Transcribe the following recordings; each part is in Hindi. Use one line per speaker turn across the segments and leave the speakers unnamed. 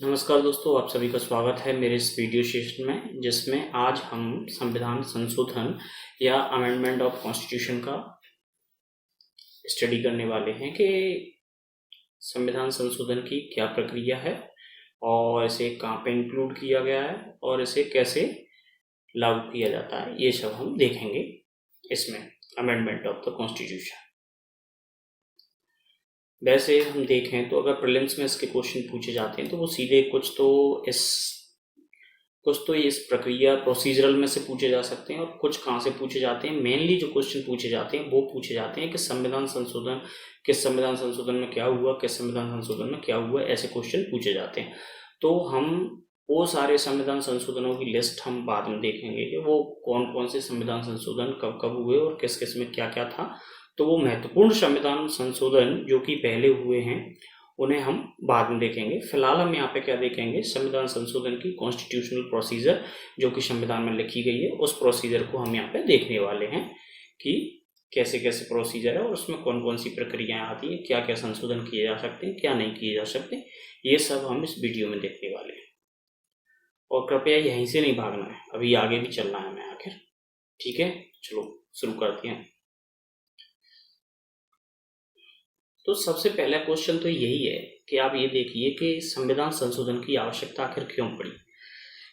नमस्कार दोस्तों, आप सभी का स्वागत है मेरे इस वीडियो सेशन में, जिसमें आज हम संविधान संशोधन या अमेंडमेंट ऑफ कॉन्स्टिट्यूशन का स्टडी करने वाले हैं कि संविधान संशोधन की क्या प्रक्रिया है और इसे कहाँ पे इंक्लूड किया गया है और इसे कैसे लागू किया जाता है। ये सब हम देखेंगे इसमें अमेंडमेंट ऑफ द कॉन्स्टिट्यूशन। वैसे हम देखें तो अगर प्रीलिम्स में इसके क्वेश्चन पूछे जाते हैं तो वो सीधे कुछ तो इस प्रक्रिया प्रोसीजरल में से पूछे जा सकते हैं और कुछ कहाँ से पूछे जाते हैं। मेनली जो क्वेश्चन पूछे जाते हैं वो पूछे जाते हैं कि संविधान संशोधन, किस संविधान संशोधन में क्या हुआ, किस संविधान संशोधन में क्या हुआ, ऐसे क्वेश्चन पूछे जाते हैं। तो हम वो सारे संविधान संशोधनों की लिस्ट हम बाद में देखेंगे कि वो कौन कौन से संविधान संशोधन कब कब हुए और किस किस में क्या क्या था। तो वो महत्वपूर्ण संविधान संशोधन जो कि पहले हुए हैं उन्हें हम बाद में देखेंगे। फिलहाल हम यहाँ पे क्या देखेंगे, संविधान संशोधन की कॉन्स्टिट्यूशनल प्रोसीजर जो कि संविधान में लिखी गई है, उस प्रोसीजर को हम यहाँ पे देखने वाले हैं कि कैसे कैसे प्रोसीजर है और उसमें कौन कौन सी प्रक्रियाएं आती हैं, क्या क्या संशोधन किए जा सकते हैं, क्या नहीं किए जा सकते, ये सब हम इस वीडियो में देखने वाले हैं। और कृपया यहीं से नहीं भागना है, अभी आगे भी चलना है हमें आखिर। ठीक है, चलो शुरू करते हैं। तो सबसे पहला क्वेश्चन तो यही है कि आप ये देखिए कि संविधान संशोधन की आवश्यकता आखिर क्यों पड़ी।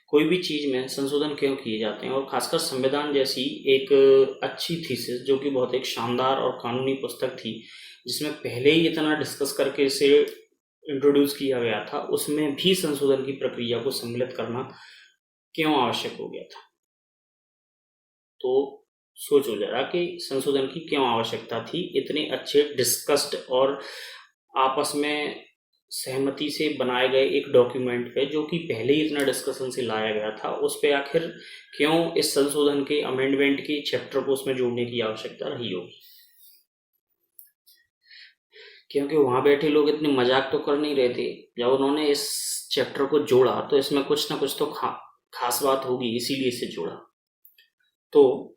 कोई भी चीज में संशोधन क्यों किए जाते हैं, और खासकर संविधान जैसी एक अच्छी थीसिस जो कि बहुत एक शानदार और कानूनी पुस्तक थी, जिसमें पहले ही इतना डिस्कस करके इसे इंट्रोड्यूस किया गया था, उसमें भी संशोधन की प्रक्रिया को सम्मिलित करना क्यों आवश्यक हो गया था। तो सोचो जरा कि संशोधन की क्यों आवश्यकता थी। इतने अच्छे डिस्कस्ड और आपस में सहमति से बनाए गए एक डॉक्यूमेंट पे जो कि पहले ही इतना डिस्कशन से लाया गया था, उस पे आखिर क्यों इस संशोधन के अमेंडमेंट के चैप्टर को उसमें जोड़ने की आवश्यकता रही होगी। क्योंकि वहां बैठे लोग इतने मजाक तो कर नहीं रहे थे। जब उन्होंने इस चैप्टर को जोड़ा तो इसमें कुछ ना कुछ तो खास बात होगी, इसीलिए इसे जोड़ा। तो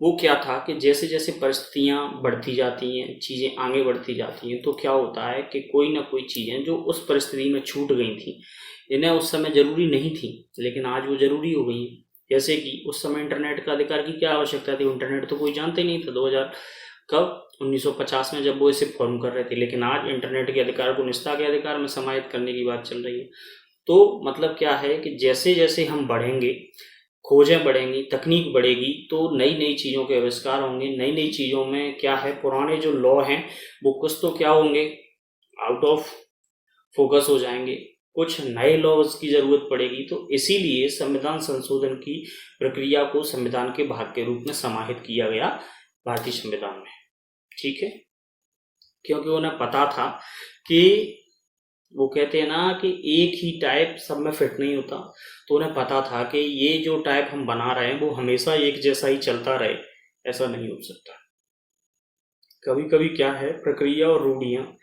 वो क्या था कि जैसे जैसे परिस्थितियां बढ़ती जाती हैं, चीज़ें आगे बढ़ती जाती हैं, तो क्या होता है कि कोई ना कोई चीज़ें जो उस परिस्थिति में छूट गई थी, इन्हें उस समय जरूरी नहीं थी, लेकिन आज वो जरूरी हो गई। जैसे कि उस समय इंटरनेट का अधिकार की क्या आवश्यकता थी, इंटरनेट तो कोई जानते नहीं था 2000 कब 1950 में जब वो इसे फॉर्म कर रहे थे, लेकिन आज इंटरनेट के अधिकार को निजता के अधिकार में समाहित करने की बात चल रही है। तो मतलब क्या है कि जैसे जैसे हम बढ़ेंगे, खोजें बढ़ेंगी, तकनीक बढ़ेगी, तो नई नई चीज़ों के आविष्कार होंगे। नई नई चीज़ों में क्या है, पुराने जो लॉ हैं वो कुछ तो क्या होंगे, आउट ऑफ फोकस हो जाएंगे, कुछ नए लॉज की ज़रूरत पड़ेगी। तो इसीलिए संविधान संशोधन की प्रक्रिया को संविधान के भाग के रूप में समाहित किया गया भारतीय संविधान में। ठीक है, क्योंकि उन्हें पता था कि वो कहते हैं ना कि एक ही टाइप सब में फिट नहीं होता। तो उन्हें पता था कि ये जो टाइप हम बना रहे हैं वो हमेशा एक जैसा ही चलता रहे, ऐसा नहीं हो सकता। कभी कभी क्या है, प्रक्रिया और रूढ़ियाँ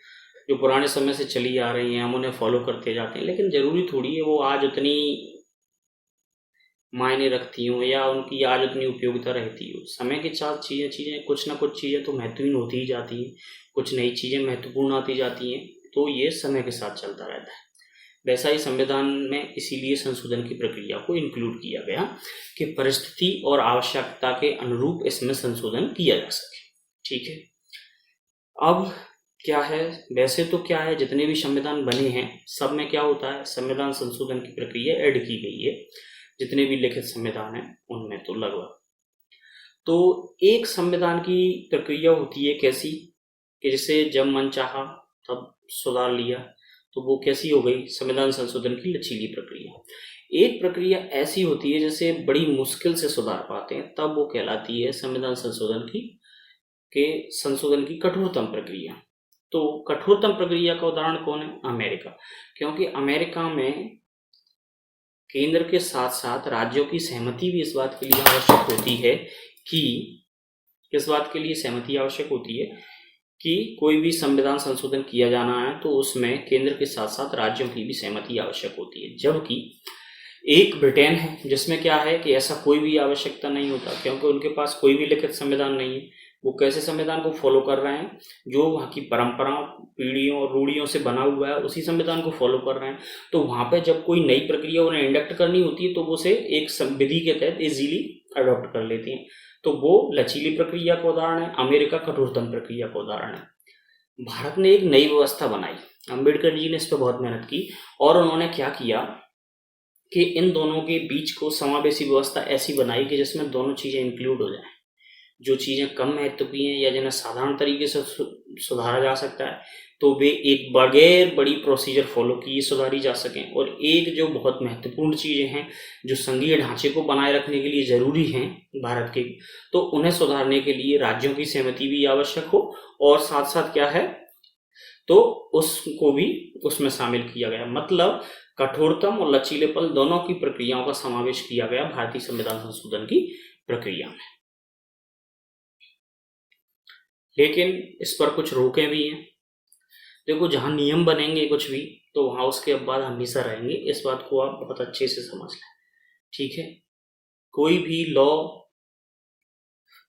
जो पुराने समय से चली आ रही हैं हम उन्हें फॉलो करते जाते हैं, लेकिन जरूरी थोड़ी है वो आज उतनी मायने रखती हूँ या उनकी आज उतनी उपयोगिता रहती हो। समय के साथ चीज़ें कुछ ना कुछ चीज़ें तो महत्वहीन होती ही जाती हैं, कुछ नई चीज़ें महत्वपूर्ण आती जाती हैं। तो ये समय के साथ चलता रहता है। वैसा ही संविधान में इसीलिए संशोधन की प्रक्रिया को इंक्लूड किया गया कि परिस्थिति और आवश्यकता के अनुरूप इसमें संशोधन किया जा सके। ठीक है, अब क्या है, वैसे तो क्या है, जितने भी संविधान बने हैं सब में क्या होता है, संविधान संशोधन की प्रक्रिया ऐड की गई है। जितने भी लिखित संविधान हैं उनमें तो लगभग। तो एक संविधान की प्रक्रिया होती है कैसी कि जिसे जब मन चाहा तब सुधार लिया, तो वो कैसी हो गई, संविधान संशोधन की लचीली प्रक्रिया। एक प्रक्रिया ऐसी होती है जिसे बड़ी मुश्किल से सुधार पाते हैं, तब वो कहलाती है संविधान संशोधन की कठोरतम प्रक्रिया। तो कठोरतम प्रक्रिया का उदाहरण कौन है, अमेरिका। क्योंकि अमेरिका में केंद्र के साथ साथ राज्यों की सहमति भी इस बात के लिए आवश्यक होती है कि किस बात के लिए सहमति आवश्यक होती है कि कोई भी संविधान संशोधन किया जाना है तो उसमें केंद्र के साथ साथ राज्यों की भी सहमति आवश्यक होती है। जबकि एक ब्रिटेन है जिसमें क्या है कि ऐसा कोई भी आवश्यकता नहीं होता, क्योंकि उनके पास कोई भी लिखित संविधान नहीं है। वो कैसे संविधान को फॉलो कर रहे हैं, जो वहाँ की परंपराओं, पीढ़ियों और रूढ़ियों से बना हुआ है उसी संविधान को फॉलो कर रहे हैं। तो वहाँ पे जब कोई नई प्रक्रिया उन्हें इंडक्ट करनी होती है तो वो उसे एक विधि के तहत इजीली अडॉप्ट कर लेती हैं। तो वो लचीली प्रक्रिया का उदाहरण है, अमेरिका कठोरतम प्रक्रिया का उदाहरण है। भारत ने एक नई व्यवस्था बनाई, अम्बेडकर जी ने इस पर बहुत मेहनत की, और उन्होंने क्या किया कि इन दोनों के बीच को समावेशी व्यवस्था ऐसी बनाई कि जिसमें दोनों चीजें इंक्लूड हो जाएं। जो चीजें कम महत्व की हैं या जिन्हें साधारण तरीके से सुधारा जा सकता है तो वे एक बगैर बड़ी प्रोसीजर फॉलो किए सुधारी जा सकें, और एक जो बहुत महत्वपूर्ण चीजें हैं जो संघीय ढांचे को बनाए रखने के लिए जरूरी हैं भारत के, तो उन्हें सुधारने के लिए राज्यों की सहमति भी आवश्यक हो, और साथ साथ क्या है तो उसको भी उसमें शामिल किया गया। मतलब कठोरतम और लचीलेपन दोनों की प्रक्रियाओं का समावेश किया गया भारतीय संविधान संशोधन की प्रक्रिया में। लेकिन इस पर कुछ रोकें भी हैं। देखो, जहां नियम बनेंगे कुछ भी तो वहां उसके बाद हमेशा रहेंगे, इस बात को आप बहुत अच्छे से समझ लें, ठीक है। कोई भी law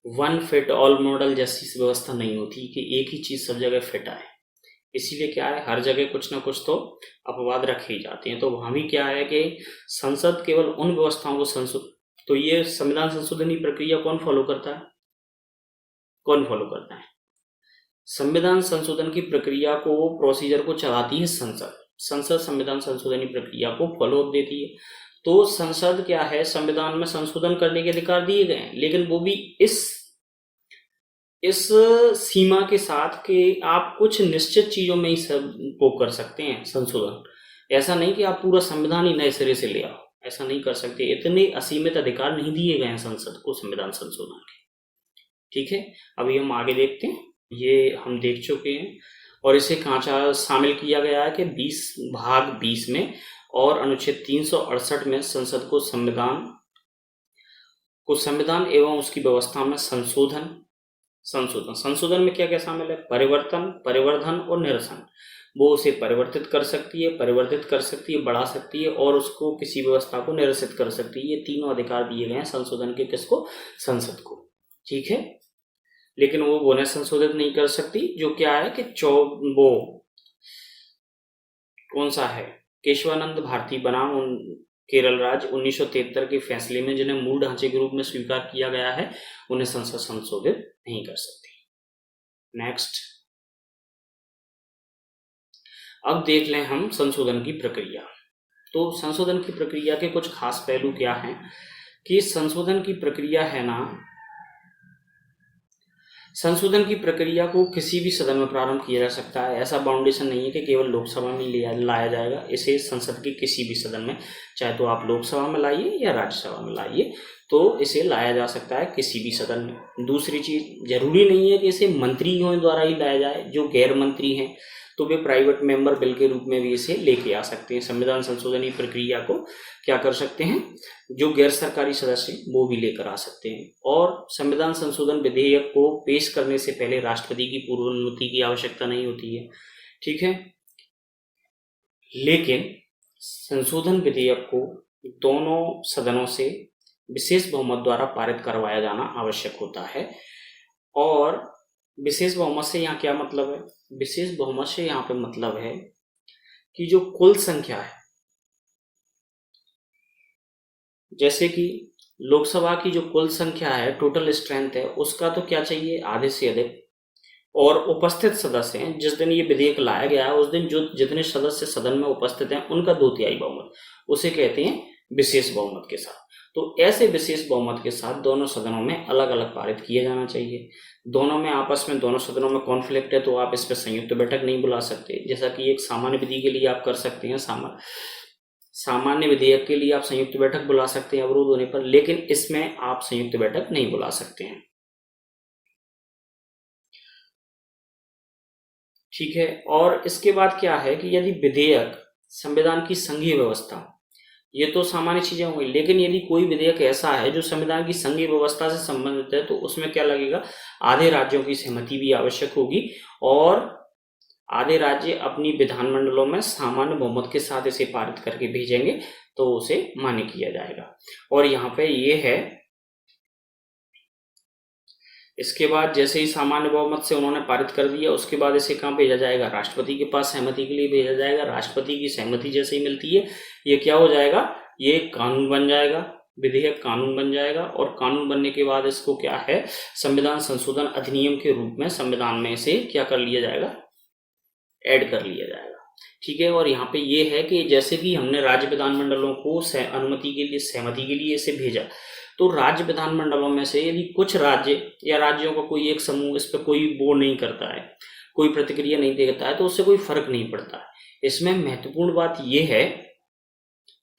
one fit all model जैसी व्यवस्था नहीं होती कि एक ही चीज सब जगह फिट आए। इसीलिए क्या है, हर जगह कुछ ना कुछ तो अपवाद रखे ही जाते हैं। तो वहां भी क्या है कि संसद केवल उन व्यवस्थाओं को तो ये संविधान संशोधन की प्रक्रिया कौन फॉलो करता है? कौन फॉलो करता है? संविधान संशोधन की प्रक्रिया को, प्रोसीजर को चलाती है संसद। संसद संविधान संशोधन की प्रक्रिया को फॉलो अप देती है। तो संसद क्या है, संविधान में संशोधन करने के अधिकार दिए गए हैं, लेकिन वो भी इस सीमा के साथ कि आप कुछ निश्चित चीजों में ही सब को कर सकते हैं संशोधन। ऐसा नहीं कि आप पूरा संविधान ही नए सिरे से ले आओ, ऐसा नहीं कर सकते। इतने असीमित अधिकार नहीं दिए गए हैं संसद को संविधान संशोधन के, ठीक है। अभी हम आगे देखते हैं, ये हम देख चुके हैं, और इसे कहाँ शामिल किया गया है कि 20 में और अनुच्छेद 368 में संसद को संविधान एवं उसकी व्यवस्था में संशोधन में क्या क्या शामिल है? परिवर्तन, परिवर्धन और निरसन। वो उसे परिवर्तित कर सकती है, बढ़ा सकती है, और उसको किसी व्यवस्था को निरसित कर सकती है। ये तीनों अधिकार दिए गए हैं संशोधन के, किसको? संसद को, ठीक है। लेकिन वो न संशोधित नहीं कर सकती, जो क्या है कि वो कौन सा है, केशवानंद भारती बनाम केरल राज्य 1973 के फैसले में जिन्हें मूल ढांचे के रूप में स्वीकार किया गया है, उन्हें संसद संशोधित नहीं कर सकती। नेक्स्ट, अब देख लें हम संशोधन की प्रक्रिया। तो संशोधन की प्रक्रिया के कुछ खास पहलू क्या हैं कि संशोधन की प्रक्रिया है ना, संशोधन की प्रक्रिया को किसी भी सदन में प्रारंभ किया जा सकता है। ऐसा बाउंडेशन नहीं है कि केवल लोकसभा में लाया जाएगा। इसे संसद के किसी भी सदन में, चाहे तो आप लोकसभा में लाइए या राज्यसभा में लाइए, तो इसे लाया जा सकता है किसी भी सदन में। दूसरी चीज, जरूरी नहीं है कि इसे मंत्रियों द्वारा ही लाया जाए। जो गैर मंत्री हैं तो वे प्राइवेट मेंबर बिल के रूप में भी इसे लेके आ सकते हैं। संविधान संशोधन की प्रक्रिया को क्या कर सकते हैं, जो गैर सरकारी सदस्य वो भी लेकर आ सकते हैं। और संविधान संशोधन विधेयक को पेश करने से पहले राष्ट्रपति की पूर्व अनुमति की आवश्यकता नहीं होती है, ठीक है। लेकिन संशोधन विधेयक को दोनों सदनों से विशेष बहुमत द्वारा पारित करवाया जाना आवश्यक होता है। और विशेष बहुमत से यहाँ क्या मतलब है? विशेष बहुमत से यहाँ पे मतलब है कि जो कुल संख्या है, जैसे कि लोकसभा की जो कुल संख्या है, टोटल स्ट्रेंथ है, उसका तो क्या चाहिए, आधे से अधिक। और उपस्थित सदस्य हैं, जिस दिन ये विधेयक लाया गया है उस दिन जो जितने सदस्य सदन में उपस्थित हैं उनका 2/3 बहुमत, उसे कहते हैं विशेष बहुमत के साथ। तो ऐसे विशेष बहुमत के साथ दोनों सदनों में अलग अलग पारित किया जाना चाहिए। दोनों में आपस में, दोनों सदनों में कॉन्फ्लिक्ट है तो आप इस पर संयुक्त बैठक नहीं बुला सकते। जैसा कि एक सामान्य विधि के लिए आप कर सकते हैं, सामान्य विधेयक के लिए आप संयुक्त बैठक बुला सकते हैं अवरोध होने पर, लेकिन इसमें आप संयुक्त बैठक नहीं बुला सकते हैं, ठीक है। और इसके बाद क्या है कि यदि विधेयक संविधान की संघीय व्यवस्था, ये तो सामान्य चीजें होंगी, लेकिन यदि कोई विधेयक ऐसा है जो संविधान की संघीय व्यवस्था से संबंधित है तो उसमें क्या लगेगा, आधे राज्यों की सहमति भी आवश्यक होगी, और आधे राज्य अपनी विधानमंडलों में सामान्य बहुमत के साथ इसे पारित करके भेजेंगे तो उसे मान्य किया जाएगा। और यहाँ पे ये है, इसके बाद जैसे ही सामान्य बहुमत से उन्होंने पारित कर दिया, उसके बाद इसे कहाँ भेजा जाएगा, राष्ट्रपति के पास सहमति के लिए भेजा जाएगा। राष्ट्रपति की सहमति जैसे ही मिलती है, ये क्या हो जाएगा, ये कानून बन जाएगा, विधेयक कानून बन जाएगा। और कानून बनने के बाद इसको क्या है, संविधान संशोधन अधिनियम के रूप में संविधान में इसे क्या कर लिया जाएगा, ऐड कर लिया जाएगा। ठीक है। और यहाँ पे ये है कि जैसे कि हमने राज्य विधानमंडलों को अनुमति के लिए, सहमति के लिए इसे भेजा, तो राज्य विधानमंडलों में से यदि कुछ राज्य या राज्यों का कोई एक समूह इस पर कोई वो नहीं करता है, कोई प्रतिक्रिया नहीं देता है, तो उससे कोई फर्क नहीं पड़ता है। इसमें महत्वपूर्ण बात यह है,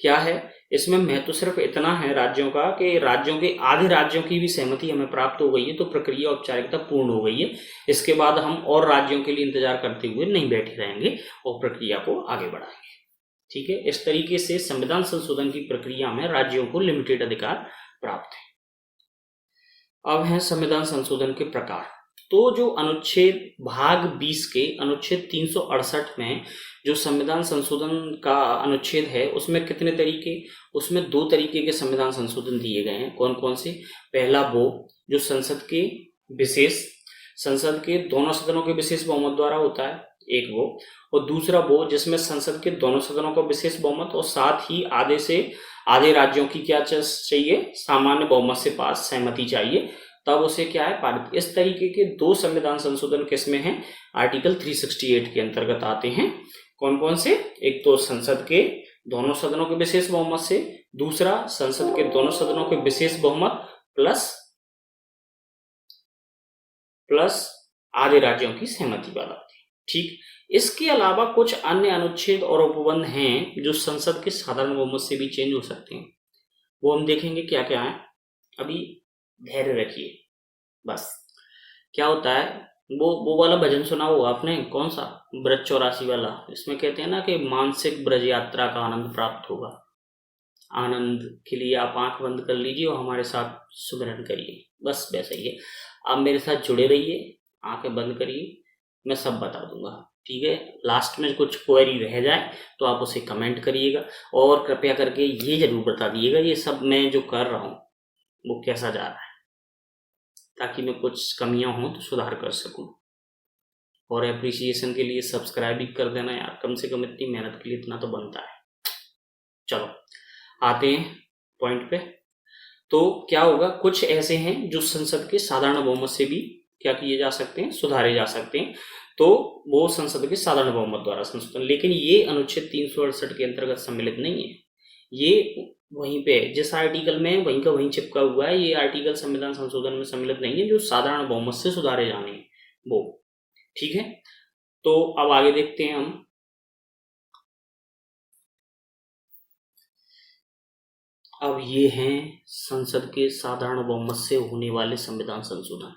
क्या है, इसमें महत्व सिर्फ इतना है राज्यों का कि राज्यों के आधे राज्यों की भी सहमति हमें प्राप्त हो गई है, तो प्रक्रिया औपचारिकता पूर्ण हो गई है। इसके बाद हम और राज्यों के लिए इंतजार करते हुए नहीं बैठे रहेंगे और प्रक्रिया को आगे बढ़ाएंगे। ठीक है। इस तरीके से संविधान संशोधन की प्रक्रिया में राज्यों को लिमिटेड अधिकार प्राप्त है। अब है संविधान संशोधन के प्रकार। तो जो अनुच्छेद भाग 20 के अनुच्छेद 368 में जो संविधान संशोधन का अनुच्छेद है, उसमें कितने तरीके, उसमें 2 तरीके के संविधान संशोधन दिए गए हैं। कौन कौन से, पहला वो जो संसद के दोनों सदनों के विशेष बहुमत द्वारा होता है, एक वो, और दूसरा वो जिसमें संसद के दोनों सदनों का विशेष बहुमत और साथ ही आधे राज्यों की क्या चाहिए, सामान्य बहुमत से पास सहमति चाहिए, तब उसे क्या है, पारित। इस तरीके के 2 संविधान संशोधन किसमें हैं, आर्टिकल 368 के अंतर्गत आते हैं। कौन कौन से, एक तो संसद के दोनों सदनों के विशेष बहुमत से, दूसरा संसद के दोनों सदनों के विशेष बहुमत प्लस आधे राज्यों की सहमति वाला। ठीक। इसके अलावा कुछ अन्य अनुच्छेद और उपबंध हैं जो संसद के साधारण बहुमत से भी चेंज हो सकते हैं, वो हम देखेंगे क्या क्या है। अभी धैर्य रखिए बस। क्या होता है, वो वाला भजन सुना हुआ आपने, कौन सा, ब्रज 84 वाला, इसमें कहते हैं ना कि मानसिक ब्रज यात्रा का आनंद प्राप्त होगा। आनंद के लिए आप आंख बंद कर लीजिए और हमारे साथ सुमिरन करिए, बस वैसा ही है। आप मेरे साथ जुड़े रहिए, आंखें बंद करिए, मैं सब बता दूंगा। ठीक है। लास्ट में कुछ क्वेरी रह जाए तो आप उसे कमेंट करिएगा और कृपया करके ये जरूर बता दिएगा ये सब मैं जो कर रहा हूँ वो कैसा जा रहा है, ताकि मैं कुछ कमियां हों तो सुधार कर सकूं। और एप्रिसिएशन के लिए सब्सक्राइब भी कर देना यार, कम से कम इतनी मेहनत के लिए इतना तो बनता है। चलो आते हैं पॉइंट पे। तो क्या होगा, कुछ ऐसे हैं जो संसद के साधारण बहुमत से भी क्या किए जा सकते हैं, सुधारे जा सकते हैं, तो वो संसद के साधारण बहुमत द्वारा संशोधन। लेकिन ये अनुच्छेद 368 के अंतर्गत सम्मिलित नहीं है, ये वहीं पे जिस आर्टिकल में वहीं का वहीं चिपका हुआ है। ये आर्टिकल संविधान संशोधन में सम्मिलित नहीं है, जो साधारण बहुमत से सुधारे जाने हैं वो। ठीक है। तो अब आगे देखते हैं हम। अब ये हैं संसद के साधारण बहुमत से होने वाले संविधान संशोधन।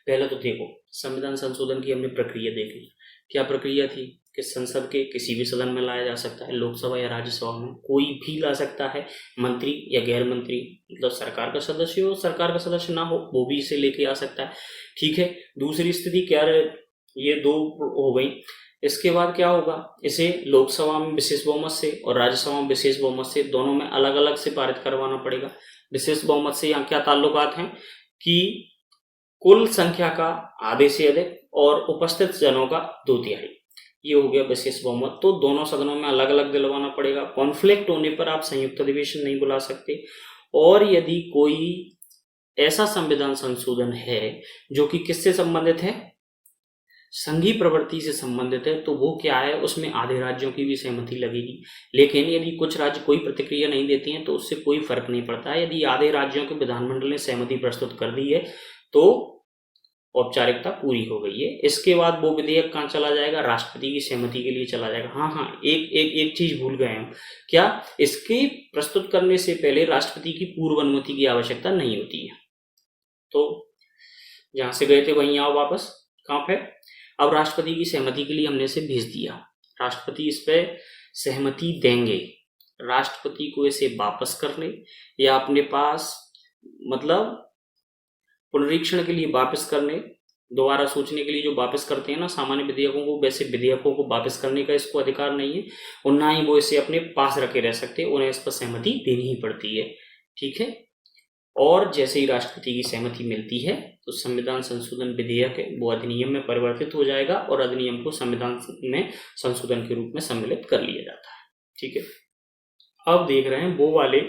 पहले तो देखो, संविधान संशोधन की हमने प्रक्रिया देख ली। क्या प्रक्रिया थी कि संसद के किसी भी सदन में लाया जा सकता है, लोकसभा या राज्यसभा में कोई भी ला सकता है, मंत्री या गैर मंत्री, मतलब सरकार का सदस्य हो, सरकार का सदस्य ना हो, वो भी इसे लेके आ सकता है। ठीक है। दूसरी स्थिति क्या रहे, ये 2 हो गई। इसके बाद क्या होगा, इसे लोकसभा में विशेष बहुमत से और राज्यसभा में विशेष बहुमत से, दोनों में अलग अलग से पारित करवाना पड़ेगा। विशेष बहुमत से यहाँ क्या ताल्लुकात हैं कि कुल संख्या का आधे से अधिक और उपस्थित जनों का 2/3, ये हो गया विशेष बहुमत। तो दोनों सदनों में अलग अलग दिलवाना पड़ेगा। कॉन्फ्लिक्ट होने पर आप संयुक्त अधिवेशन नहीं बुला सकते। और यदि कोई ऐसा संविधान संशोधन है जो कि किससे संबंधित है, संघीय प्रवृत्ति से संबंधित है, तो वो क्या है, उसमें आधे राज्यों की भी सहमति लगेगी। लेकिन यदि कुछ राज्य कोई प्रतिक्रिया नहीं देते हैं तो उससे कोई फर्क नहीं पड़ता है। यदि आधे राज्यों के विधानमंडल ने सहमति प्रस्तुत कर दी है तो औपचारिकता पूरी हो गई है। इसके बाद वो विधेयक कहाँ चला जाएगा, राष्ट्रपति की सहमति के लिए चला जाएगा। हाँ, एक चीज भूल गए हम, क्या, इसके प्रस्तुत करने से पहले राष्ट्रपति की पूर्व अनुमति की आवश्यकता नहीं होती है। तो जहां से गए थे वहीं आओ वापस, कहाँ पे, अब राष्ट्रपति की सहमति के लिए हमने इसे भेज दिया, राष्ट्रपति इस पे सहमति देंगे। राष्ट्रपति को इसे वापस करने या अपने पास, मतलब पुनरीक्षण के लिए वापस करने, दोबारा सोचने के लिए जो वापस करते हैं ना सामान्य विधेयकों को, वैसे विधेयकों को वापस करने का इसको अधिकार नहीं है। और ना ही वो इसे अपने पास रखे रह सकते, उन्हें इस पर सहमति देनी ही पड़ती है। ठीक है। और जैसे ही राष्ट्रपति की सहमति मिलती है तो संविधान संशोधन विधेयक है वो अधिनियम में परिवर्तित हो जाएगा और अधिनियम को संविधान में संशोधन के रूप में सम्मिलित कर लिया जाता है। ठीक है, अब देख रहे हैं वो वाले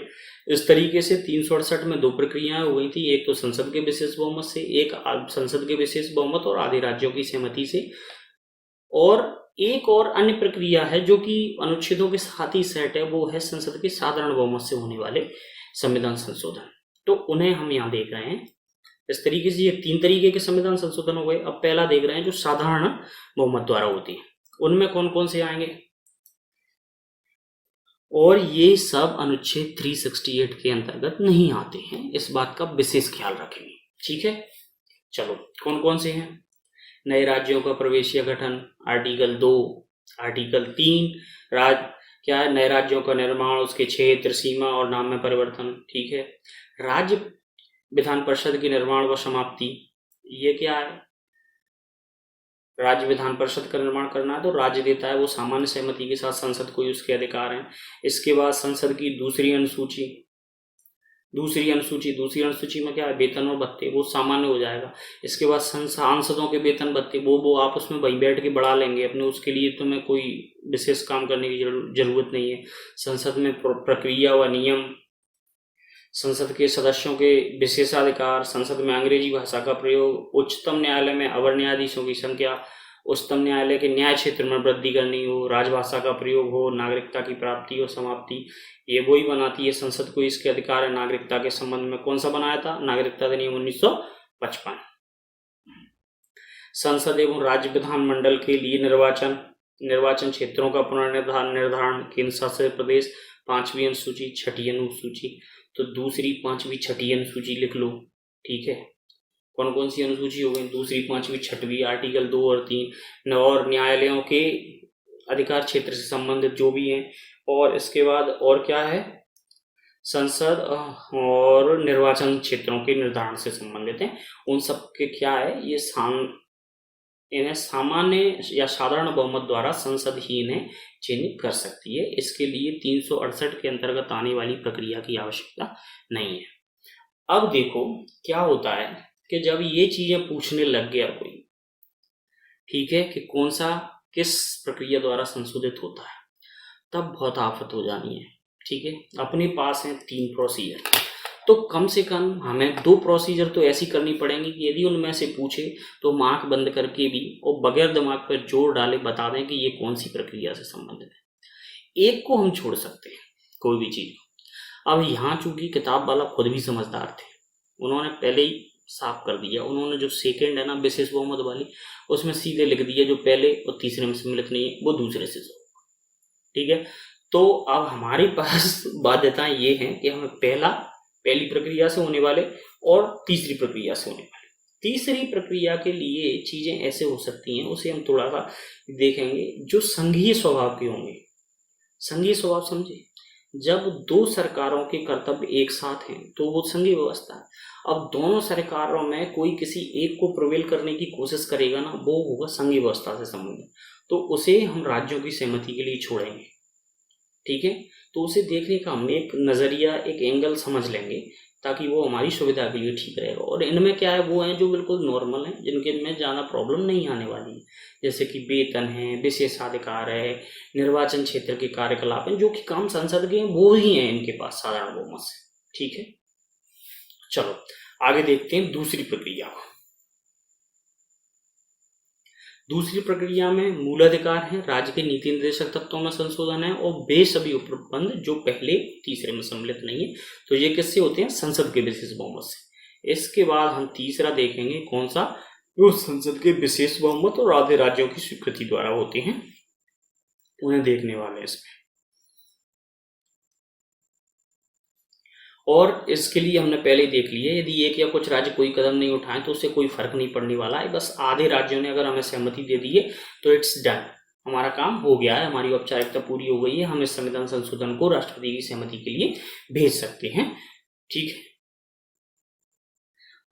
इस तरीके से 368 में 2 प्रक्रियाएं हो गई थी, एक तो संसद के विशेष बहुमत से, एक संसद के विशेष बहुमत और आधे राज्यों की सहमति से, और एक और अन्य प्रक्रिया है जो कि अनुच्छेदों के साथ ही सेट है, वो है संसद के साधारण बहुमत से होने वाले संविधान संशोधन। तो उन्हें हम यहाँ देख रहे हैं इस तरीके से। ये 3 तरीके के संविधान संशोधन हो गए। अब पहला देख रहे हैं जो साधारण बहुमत द्वारा होती है, उनमें कौन कौन से आएंगे, और ये सब अनुच्छेद 368 के अंतर्गत नहीं आते हैं, इस बात का विशेष ख्याल रखेंगे। ठीक है, चलो कौन कौन से हैं। नए राज्यों का प्रवेश या गठन, आर्टिकल 2, आर्टिकल 3 क्या है, नए राज्यों का निर्माण, उसके क्षेत्र, सीमा और नाम में परिवर्तन। ठीक है, राज्य विधान परिषद की निर्माण व समाप्ति, ये क्या है, राज्य विधान परिषद का निर्माण करना है तो राज्य देता है, वो सामान्य सहमति के साथ संसद को ही उसके अधिकार हैं। इसके बाद संसद की दूसरी अनुसूची में क्या है, वेतन और भत्ते, वो सामान्य हो जाएगा। इसके बाद सांसदों के वेतन भत्ते वो आपस में वहीं बैठ के बढ़ा लेंगे अपने, उसके लिए तुम्हें कोई विशेष काम करने की जरूरत नहीं है। संसद में प्रक्रिया व नियम, संसद के सदस्यों के विशेषाधिकार, संसद में अंग्रेजी भाषा का प्रयोग, उच्चतम न्यायालय में अवर न्यायाधीशों की संख्या, उच्चतम न्यायालय के न्याय क्षेत्र में वृद्धि करनी हो, राजभाषा का प्रयोग हो, नागरिकता की प्राप्ति और समाप्ति, ये वही बनाती है संसद को इसके अधिकार है। नागरिकता के संबंध में कौन सा बनाया था, नागरिकता अधिनियम 1955। संसद एवं राज्य विधानमंडल के लिए निर्वाचन क्षेत्रों का पुनर्निर्धारण, केंद्र शासित प्रदेश, 5वीं अनुसूची, 6ठी अनुसूची, तो दूसरी, 5वीं, 6ठी अनुसूची लिख लो। ठीक है, कौन कौन सी अनुसूची हो गई, दूसरी, 5वीं, 6वीं, आर्टिकल 2 और 3, और न्यायालयों के अधिकार क्षेत्र से संबंधित जो भी हैं। और इसके बाद और क्या है, संसद और निर्वाचन क्षेत्रों के निर्धारण से संबंधित हैं, उन सब के क्या है, ये इन्हें सामान्य या साधारण बहुमत द्वारा संसद ही इन्हें चिन्हित कर सकती है। इसके लिए 368 के अंतर्गत आने वाली प्रक्रिया की आवश्यकता नहीं है। अब देखो क्या होता है कि जब ये चीजें पूछने लग गया कोई, ठीक है, कि कौन सा किस प्रक्रिया द्वारा संशोधित होता है, तब बहुत आफत हो जानी है। ठीक है, अपने पास है 3 प्रोसीजर, तो कम से कम हमें 2 प्रोसीजर तो ऐसी करनी पड़ेंगी कि यदि उनमें से पूछे तो हम आंख बंद करके भी और बगैर दिमाग पर जोर डाले बता दें कि ये कौन सी प्रक्रिया से संबंधित है। एक को हम छोड़ सकते हैं, कोई भी चीज। अब यहाँ चूंकि किताब वाला खुद भी समझदार थे, उन्होंने पहले ही साफ कर दिया, उन्होंने जो सेकेंड है ना विशेष बहुमत वाली, उसमें सीधे लिख दिया जो पहले और तीसरे में सम्मिलित नहीं है वो दूसरे से। ठीक है, तो अब हमारे पास बाध्यताएं ये हैं कि हमें पहली प्रक्रिया से होने वाले और तीसरी प्रक्रिया से होने वाले। तीसरी प्रक्रिया के लिए चीजें ऐसे हो सकती हैं, उसे हम थोड़ा सा देखेंगे, जो संघीय स्वभाव के होंगे। संघीय स्वभाव समझे, जब 2 सरकारों के कर्तव्य एक साथ हैं तो वो संघीय व्यवस्था है। अब दोनों सरकारों में कोई किसी एक को प्रिवेल करने की कोशिश करेगा ना, वो होगा संघीय व्यवस्था से संबंधित, तो उसे हम राज्यों की सहमति के लिए छोड़ेंगे। ठीक है, तो उसे देखने का हम एक नजरिया, एक एंगल समझ लेंगे ताकि वो हमारी सुविधा के लिए ठीक रहेगा। और इनमें क्या है, वो हैं जो बिल्कुल नॉर्मल हैं, जिनके में ज़्यादा प्रॉब्लम नहीं आने वाली है, जैसे कि वेतन है, विशेषाधिकार है, निर्वाचन क्षेत्र के कार्यकलाप हैं, जो कि काम संसद के हैं, वो ही हैं इनके पास साधारण बहुमत से। ठीक है, चलो आगे देखते हैं दूसरी प्रक्रिया को। दूसरी प्रक्रिया में मूलाधिकार है, राज्य के नीति निर्देशक तत्वों में संशोधन है, और वे सभी उपबंध जो पहले तीसरे में सम्मिलित नहीं है, तो ये किससे होते हैं, संसद के विशेष बहुमत से। इसके बाद हम तीसरा देखेंगे कौन सा, जो संसद के विशेष बहुमत और आधे राज्यों की स्वीकृति द्वारा होते हैं, उन्हें देखने वाले हैं इसमें। और इसके लिए हमने पहले ही देख लिया, यदि एक या कुछ राज्य कोई कदम नहीं उठाए तो उससे कोई फर्क नहीं पड़ने वाला है। बस आधे राज्यों ने अगर हमें सहमति दे दी है तो इट्स डन, हमारा काम हो गया है, हमारी औपचारिकता पूरी हो गई है, हम इस संविधान संशोधन को राष्ट्रपति की सहमति के लिए भेज सकते हैं। ठीक है,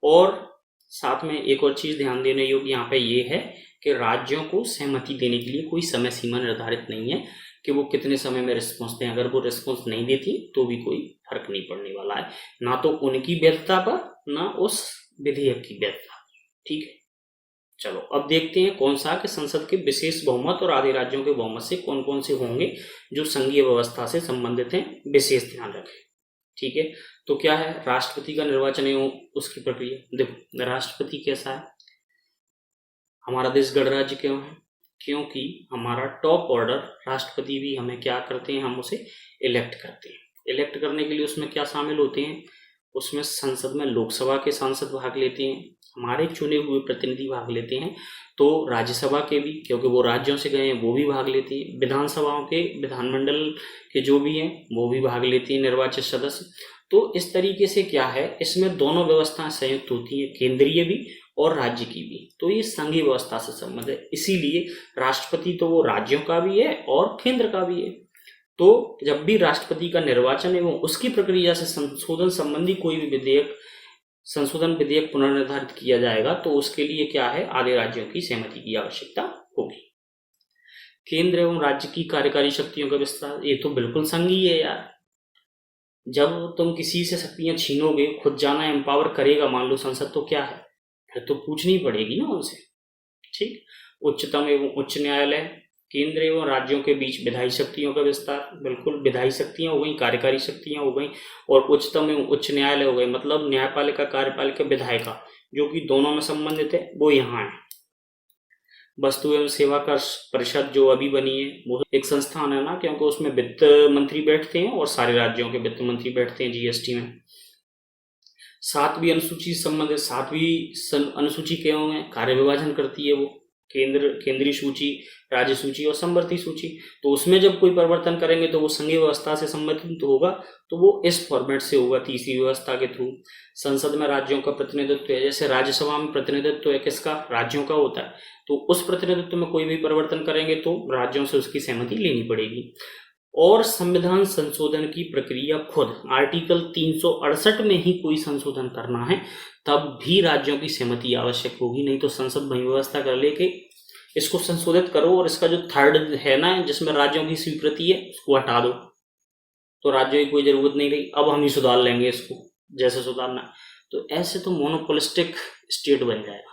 और साथ में एक और चीज ध्यान देने योग्य यहाँ पे ये है कि राज्यों को सहमति देने के लिए कोई समय सीमा निर्धारित नहीं है। कि वो कितने समय में रिस्पॉन्स दें। अगर वो रिस्पॉन्स नहीं देती तो भी कोई फर्क नहीं पड़ने वाला है, ना तो उनकी वैधता पर ना उस विधेयक की वैधता। ठीक है, चलो अब देखते हैं कौन सा कि संसद के विशेष बहुमत और आधे राज्यों के बहुमत से कौन कौन से होंगे जो संघीय व्यवस्था से संबंधित हैं, विशेष ध्यान रखें। ठीक है, तो क्या है, राष्ट्रपति का निर्वाचन एवं उसकी प्रक्रिया। देखो राष्ट्रपति कैसा है, हमारा देश गणराज्य क्यों है, क्योंकि हमारा टॉप ऑर्डर राष्ट्रपति भी हमें क्या करते हैं, हम उसे इलेक्ट करते हैं। इलेक्ट करने के लिए उसमें क्या शामिल होते हैं, उसमें संसद में लोकसभा के सांसद भाग लेते हैं, हमारे चुने हुए प्रतिनिधि भाग लेते हैं, तो राज्यसभा के भी, क्योंकि वो राज्यों से गए हैं, वो भी भाग लेती है, विधानसभाओं के विधानमंडल के जो भी हैं वो भी भाग लेती है निर्वाचित सदस्य। तो इस तरीके से क्या है, इसमें दोनों व्यवस्थाएं संयुक्त होती हैं, केंद्रीय भी और राज्य की भी। तो ये संघीय व्यवस्था से संबंधित है, इसीलिए राष्ट्रपति तो वो राज्यों का भी है और केंद्र का भी है। तो जब भी राष्ट्रपति का निर्वाचन एवं उसकी प्रक्रिया से संशोधन संबंधी कोई भी विधेयक, संशोधन विधेयक पुनर्निर्धारित किया जाएगा तो उसके लिए क्या है, आधे राज्यों की सहमति की आवश्यकता होगी। केंद्र एवं राज्य की कार्यकारी शक्तियों का विस्तार, ये तो बिल्कुल संघीय है यार। जब तुम किसी से शक्तियां छीनोगे, खुद जाना एम्पावर करेगा मान लो संसद, तो क्या है, फिर तो पूछनी पड़ेगी ना उनसे। ठीक, उच्चतम एवं उच्च न्यायालय, केंद्र एवं राज्यों के बीच विधायी शक्तियों का विस्तार, बिल्कुल विधायी शक्तियां हो गई, कार्यकारी शक्तियां हो गई, और उच्चतम एवं उच्च न्यायालय हो गए, मतलब न्यायपालिका, कार्यपालिका, विधायिका, जो कि दोनों में संबंधित है, वो यहाँ है। वस्तु एवं सेवा कर परिषद जो अभी बनी है, वो एक संस्थान है ना, क्योंकि उसमें वित्त मंत्री बैठते हैं और सारे राज्यों के वित्त मंत्री बैठते हैं जीएसटी में। 7वीं अनुसूची संबंधित, 7वीं अनुसूची क्यों है, कार्य विभाजन करती है वो, केंद्रीय सूची, राज्य सूची और समवर्ती सूची। तो उसमें जब कोई परिवर्तन करेंगे तो वो संघीय व्यवस्था से संबंधित होगा, तो वो इस फॉर्मेट से होगा, तीसरी व्यवस्था के थ्रू। संसद में राज्यों का प्रतिनिधित्व है, जैसे राज्यसभा में प्रतिनिधित्व है किसका, राज्यों का होता है, तो उस प्रतिनिधित्व में कोई भी परिवर्तन करेंगे तो राज्यों से उसकी सहमति लेनी पड़ेगी। और संविधान संशोधन की प्रक्रिया खुद आर्टिकल 368 में ही कोई संशोधन करना है तब भी राज्यों की सहमति आवश्यक होगी, नहीं तो संसद वही व्यवस्था कर ले कि इसको संशोधित करो और इसका जो थर्ड है ना जिसमें राज्यों की स्वीकृति है उसको हटा दो, तो राज्यों की कोई जरूरत नहीं रही, अब हम ही सुधार लेंगे इसको जैसे सुधारना। तो ऐसे तो मोनोपोलिस्टिक स्टेट बन जाएगा,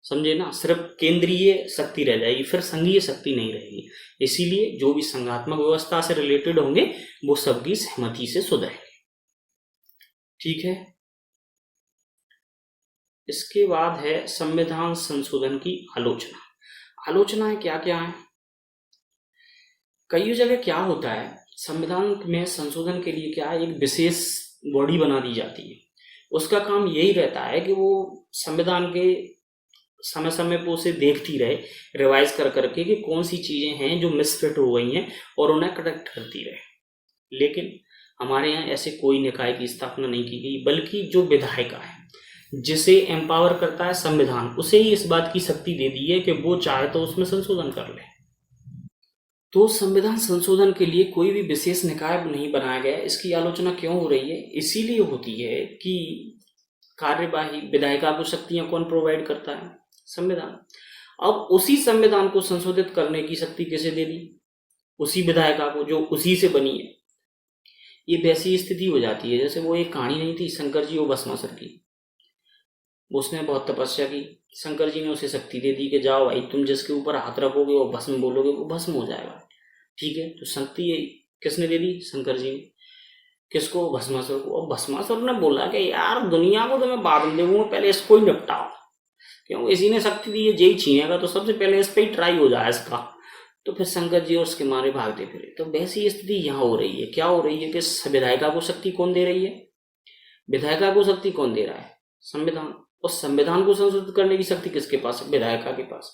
समझे ना, सिर्फ केंद्रीय शक्ति रह जाएगी, फिर संघीय शक्ति नहीं रहेगी। इसीलिए जो भी संघात्मक व्यवस्था से रिलेटेड होंगे वो सबकी सहमति से सुधरेंगे। ठीक है, इसके बाद है संविधान संशोधन की आलोचना। आलोचनाएं क्या क्या है, कई जगह क्या होता है, संविधान में संशोधन के लिए क्या एक विशेष बॉडी बना दी जाती है, उसका काम यही रहता है कि वो संविधान के समय समय पर उसे देखती रहे, रिवाइज कर करके कि कौन सी चीजें हैं जो मिसफिट हो गई हैं और उन्हें करेक्ट करती रहे। लेकिन हमारे यहाँ ऐसे कोई निकाय की स्थापना नहीं की गई, बल्कि जो विधायिका है जिसे एम्पावर करता है संविधान, उसे ही इस बात की शक्ति दे दी है कि वो चाहे तो उसमें संशोधन कर ले। तो संविधान संशोधन के लिए कोई भी विशेष निकाय नहीं बनाया गया। इसकी आलोचना क्यों हो रही है, इसीलिए होती है कि कार्यवाही विधायिका को शक्तियां कौन प्रोवाइड करता है, संविधान। अब उसी संविधान को संशोधित करने की शक्ति किसे दे दी, उसी विधायिका को जो उसी से बनी है। ये वैसी स्थिति हो जाती है जैसे वो एक कहानी नहीं थी शंकर जी और भस्मासुर की, उसने बहुत तपस्या की, शंकर जी ने उसे शक्ति दे दी कि जाओ भाई तुम जिसके ऊपर हाथ रखोगे वो भस्म बोलोगे वो भस्म हो जाएगा। ठीक है, तो शक्ति किसने दे दी, शंकर जी ने। किसको, भस्मासुर को। और भस्मासुर ने बोला कि यार दुनिया को तो मैं बाद में देखूंगा, पहले इसको ही निपटाओ, क्यों इसी ने शक्ति दी है, यही छीनेगा तो सबसे पहले इस पर ही ट्राई हो जाए इसका। तो फिर शंकर जी और उसके मारे भागते फिरे। तो वैसी स्थिति यहाँ हो रही है। क्या हो रही है कि विधायिका को शक्ति कौन दे रही है, विधायिका को शक्ति कौन दे रहा है, संविधान। और संविधान को संशोधित करने की शक्ति किसके पास है, विधायिका के पास।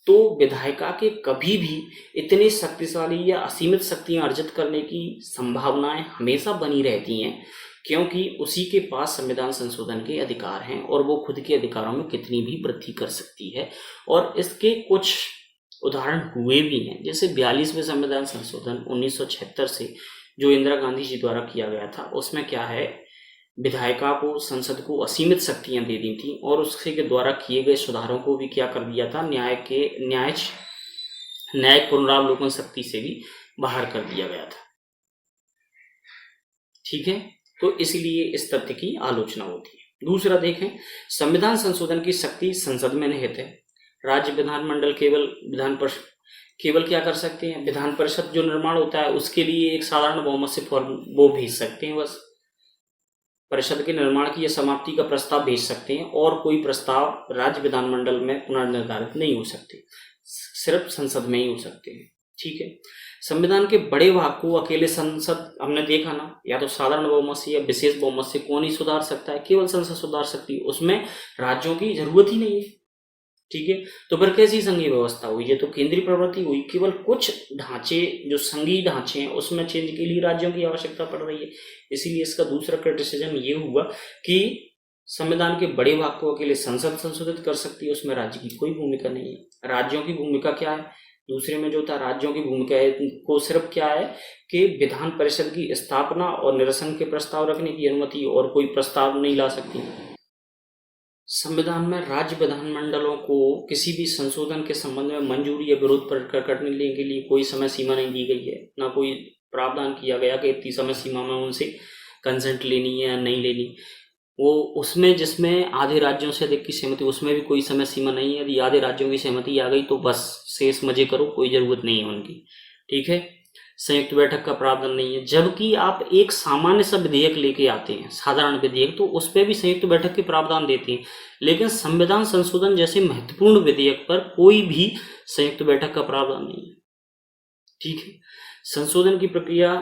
तो विधायिका के कभी भी इतनी शक्तिशाली या असीमित शक्तियां अर्जित करने की संभावनाएं हमेशा बनी रहती हैं, क्योंकि उसी के पास संविधान संशोधन के अधिकार हैं और वो खुद के अधिकारों में कितनी भी वृद्धि कर सकती है। और इसके कुछ उदाहरण हुए भी हैं, जैसे 42वें संविधान संशोधन 1976 से जो इंदिरा गांधी जी द्वारा किया गया था, उसमें क्या है, विधायिका को, संसद को असीमित शक्तियां दे दी थी और उसके द्वारा किए गए सुधारों को भी क्या कर दिया था, न्यायिक पुनरावलोकन शक्ति से भी बाहर कर दिया गया था। ठीक है, तो इसलिए इस तथ्य की आलोचना होती है। दूसरा देखें, संविधान संशोधन की शक्ति संसद में निहित है। राज्य विधानमंडल केवल क्या कर सकते हैं, विधान परिषद जो निर्माण होता है उसके लिए एक साधारण बहुमत से फॉर्म वो भेज सकते हैं, बस परिषद के निर्माण की या समाप्ति का प्रस्ताव भेज सकते हैं, और कोई प्रस्ताव राज्य विधानमंडल में पुनर्निर्धारित नहीं हो सकते, सिर्फ संसद में ही हो सकते हैं। ठीक है, संविधान के बड़े भाग को अकेले संसद, हमने देखा ना, या तो साधारण बहुमत से या विशेष बहुमत से कौन ही सुधार सकता है, केवल संसद सुधार सकती है, उसमें राज्यों की जरूरत ही नहीं है। ठीक है, तो फिर कैसी संघीय व्यवस्था हुई, ये तो केंद्रीय प्रवृत्ति हुई, केवल कुछ ढांचे जो संघीय ढांचे हैं उसमें चेंज के लिए राज्यों की आवश्यकता पड़ रही है। इसीलिए इसका दूसरा क्रिटिसिज्म ये हुआ कि संविधान के बड़े भाग को अकेले संसद संशोधित कर सकती है, उसमें राज्य की कोई भूमिका नहीं है। राज्यों की भूमिका क्या है, दूसरे में जो था राज्यों की भूमिका को सिर्फ क्या है कि विधान परिषद की स्थापना और निरसन के प्रस्ताव रखने की अनुमति, और कोई प्रस्ताव नहीं ला सकती। संविधान में राज्य विधानमंडलों को किसी भी संशोधन के संबंध में मंजूरी या विरोध प्रकट करने के लिए कोई समय सीमा नहीं दी गई है, ना कोई प्रावधान किया गया कि इतनी समय सीमा में उनसे कंसेंट लेनी है या नहीं लेनी। वो उसमें जिसमें आधे राज्यों से अधिक की सहमति, उसमें भी कोई समय सीमा नहीं है। यदि आधे राज्यों की सहमति आ गई तो बस शेष मजे करो, कोई जरूरत नहीं है उनकी। ठीक है, संयुक्त बैठक का प्रावधान नहीं है। जबकि आप एक सामान्य सा विधेयक लेके आते हैं, साधारण विधेयक, तो उस पर भी संयुक्त बैठक के प्रावधान देते हैं, लेकिन संविधान संशोधन जैसे महत्वपूर्ण विधेयक पर कोई भी संयुक्त बैठक का प्रावधान नहीं है। ठीक है, संशोधन की प्रक्रिया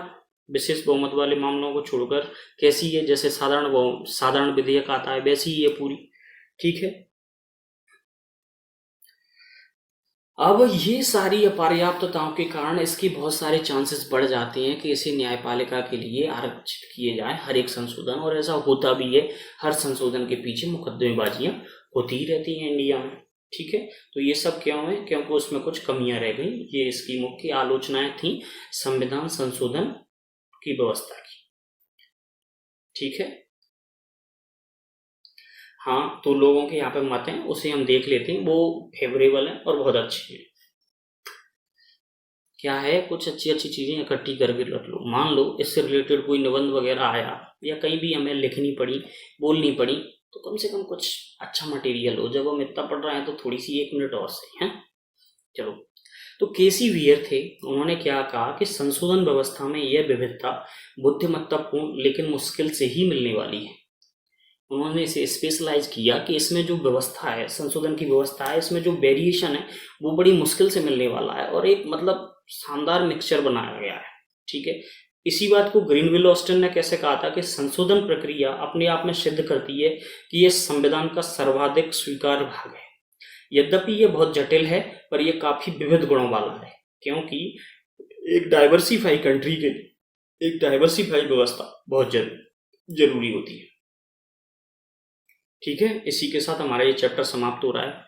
विशेष बहुमत वाले मामलों को छोड़कर कैसी है, जैसे साधारण विधेयक आता है वैसी ही है पूरी। ठीक है, अब ये सारी अपर्याप्तताओं के कारण इसके बहुत सारे चांसेस बढ़ जाते हैं कि इसे न्यायपालिका के लिए आरक्षित किए जाए हर एक संशोधन, और ऐसा होता भी है। हर संशोधन के पीछे मुकदमेबाजियां होती ही रहती हैं इंडिया में। ठीक है, तो ये सब क्यों है, क्योंकि उसमें कुछ कमियां रह गई। ये इसकी मुख्य आलोचनाएं थी संविधान संशोधन की व्यवस्था की। ठीक है, हाँ, तो लोगों के यहाँ पे मत हैं, उसे हम देख लेते हैं, वो फेवरेबल है और बहुत अच्छे हैं। क्या है, कुछ अच्छी अच्छी चीजें इकट्ठी करके रख लो। मान लो इससे रिलेटेड कोई निबंध वगैरह आया, या कहीं भी हमें लिखनी पड़ी, बोलनी पड़ी, तो कम से कम कुछ अच्छा मटेरियल हो। जब हम इतना पढ़ रहे हैं तो थोड़ी सी 1 मिनट और से हैं। चलो, तो केसी वियर थे, उन्होंने क्या कहा कि संशोधन व्यवस्था में यह विविधता बुद्धिमत्तापूर्ण लेकिन मुश्किल से ही मिलने वाली है। उन्होंने इसे स्पेशलाइज किया कि इसमें जो व्यवस्था है, संशोधन की व्यवस्था है, इसमें जो वेरिएशन है वो बड़ी मुश्किल से मिलने वाला है, और एक मतलब शानदार मिक्सचर बनाया गया है। ठीक है, इसी बात को ग्रीनविल ऑस्टिन ने कैसे कहा था कि संशोधन प्रक्रिया अपने आप में सिद्ध करती है कि यह संविधान का सर्वाधिक स्वीकार्य भाग है। यद्यपि यह बहुत जटिल है, पर यह काफी विविध गुणों वाला है, क्योंकि एक डाइवर्सिफाई कंट्री के लिए एक डाइवर्सिफाई व्यवस्था बहुत जरूरी होती है। ठीक है, इसी के साथ हमारा ये चैप्टर समाप्त हो रहा है।